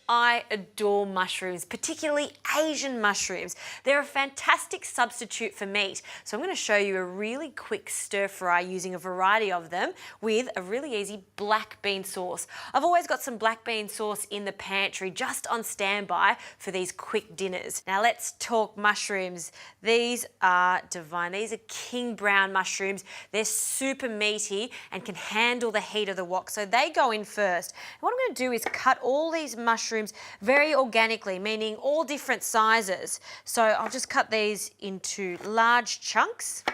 I adore mushrooms, particularly Asian mushrooms. They're a fantastic substitute for meat. So I'm going to show you a really quick stir fry using a variety of them with a really easy black bean sauce. I've always got some black bean sauce in the pantry just on standby for these quick dinners. Now let's talk mushrooms. These are divine. These are king brown mushrooms. They're super meaty and can handle the heat of the wok. So they go in first. And what I'm going to do is cut all these mushrooms very organically, meaning all different sizes. So I'll just cut these into large chunks.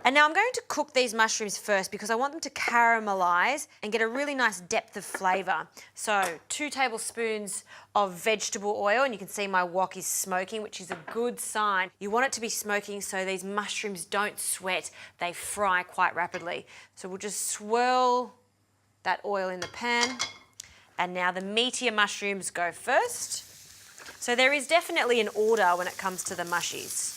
And now I'm going to cook these mushrooms first because I want them to caramelise and get a really nice depth of flavour. So 2 tablespoons of vegetable oil, and you can see my wok is smoking, which is a good sign. You want it to be smoking so these mushrooms don't sweat, they fry quite rapidly. So we'll just swirl that oil in the pan. And now the meatier mushrooms go first. So there is definitely an order when it comes to the mushies.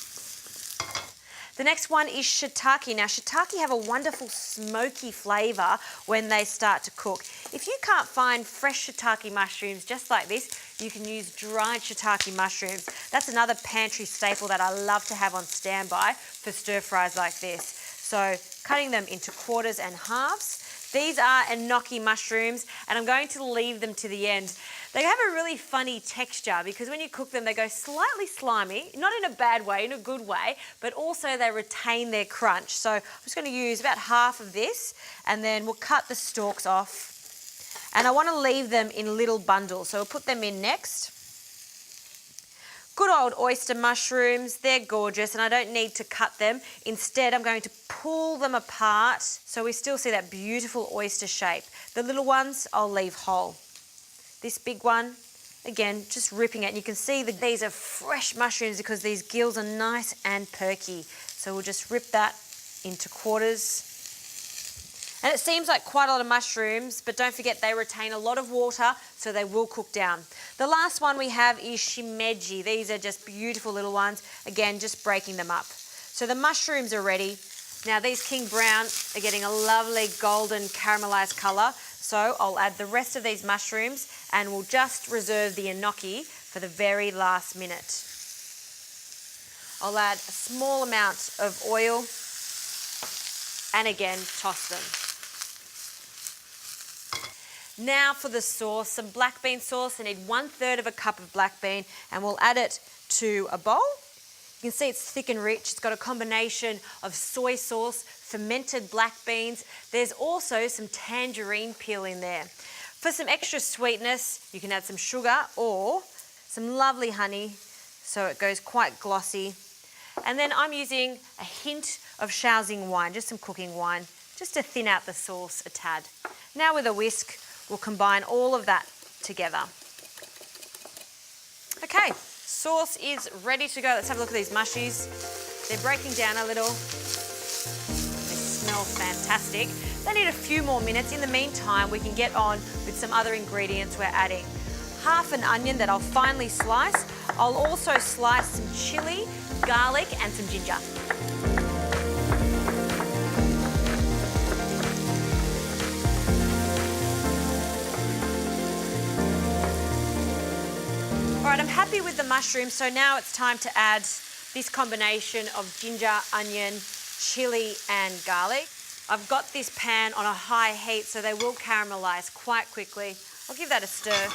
The next one is shiitake. Now shiitake have a wonderful smoky flavour when they start to cook. If you can't find fresh shiitake mushrooms just like this, you can use dried shiitake mushrooms. That's another pantry staple that I love to have on standby for stir fries like this. So cutting them into quarters and halves. These are enoki mushrooms, and I'm going to leave them to the end. They have a really funny texture because when you cook them, they go slightly slimy, not in a bad way, in a good way, but also they retain their crunch. So I'm just going to use about half of this, and then we'll cut the stalks off. And I want to leave them in little bundles, so we'll put them in next. Good old oyster mushrooms, they're gorgeous and I don't need to cut them. Instead, I'm going to pull them apart so we still see that beautiful oyster shape. The little ones, I'll leave whole. This big one, again, just ripping it. And you can see that these are fresh mushrooms because these gills are nice and perky. So we'll just rip that into quarters. And it seems like quite a lot of mushrooms, but don't forget they retain a lot of water, so they will cook down. The last one we have is shimeji. These are just beautiful little ones. Again, just breaking them up. So the mushrooms are ready. Now these king brown are getting a lovely golden caramelised colour. So I'll add the rest of these mushrooms and we'll just reserve the enoki for the very last minute. I'll add a small amount of oil and again, toss them. Now for the sauce, some black bean sauce. I need 1/3 of a cup of black bean and we'll add it to a bowl. You can see it's thick and rich. It's got a combination of soy sauce, fermented black beans. There's also some tangerine peel in there. For some extra sweetness, you can add some sugar or some lovely honey so it goes quite glossy. And then I'm using a hint of Shaoxing wine, just some cooking wine, just to thin out the sauce a tad. Now with a whisk, we'll combine all of that together. Okay, sauce is ready to go. Let's have a look at these mushies. They're breaking down a little. They smell fantastic. They need a few more minutes. In the meantime, we can get on with some other ingredients we're adding. Half an onion that I'll finely slice. I'll also slice some chili, garlic and some ginger. All right, I'm happy with the mushrooms, so now it's time to add this combination of ginger, onion, chili and garlic. I've got this pan on a high heat so they will caramelise quite quickly. I'll give that a stir.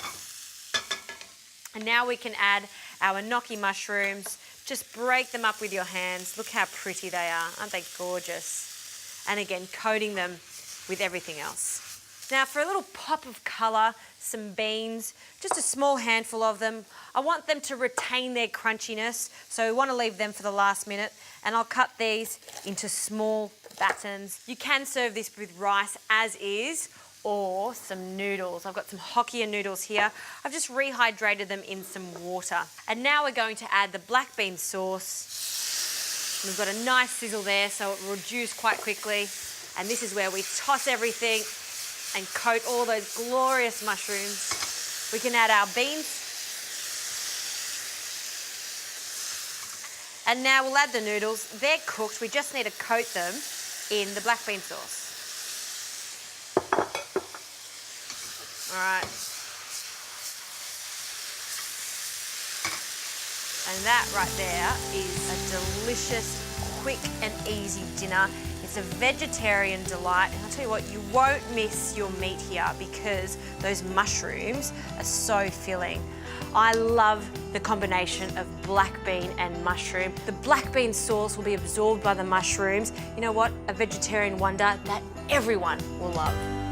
And now we can add our enoki mushrooms. Just break them up with your hands. Look how pretty they are. Aren't they gorgeous? And again, coating them with everything else. Now for a little pop of colour, some beans, just a small handful of them. I want them to retain their crunchiness, so we want to leave them for the last minute. And I'll cut these into small batons. You can serve this with rice as is, or some noodles. I've got some Hokkien noodles here. I've just rehydrated them in some water. And now we're going to add the black bean sauce. We've got a nice sizzle there, so it will reduce quite quickly. And this is where we toss everything and coat all those glorious mushrooms. We can add our beans. And now we'll add the noodles. They're cooked. We just need to coat them in the black bean sauce. All right. And that right there is a delicious, quick and easy dinner. It's a vegetarian delight, and I'll tell you what, you won't miss your meat here because those mushrooms are so filling. I love the combination of black bean and mushroom. The black bean sauce will be absorbed by the mushrooms. You know what? A vegetarian wonder that everyone will love.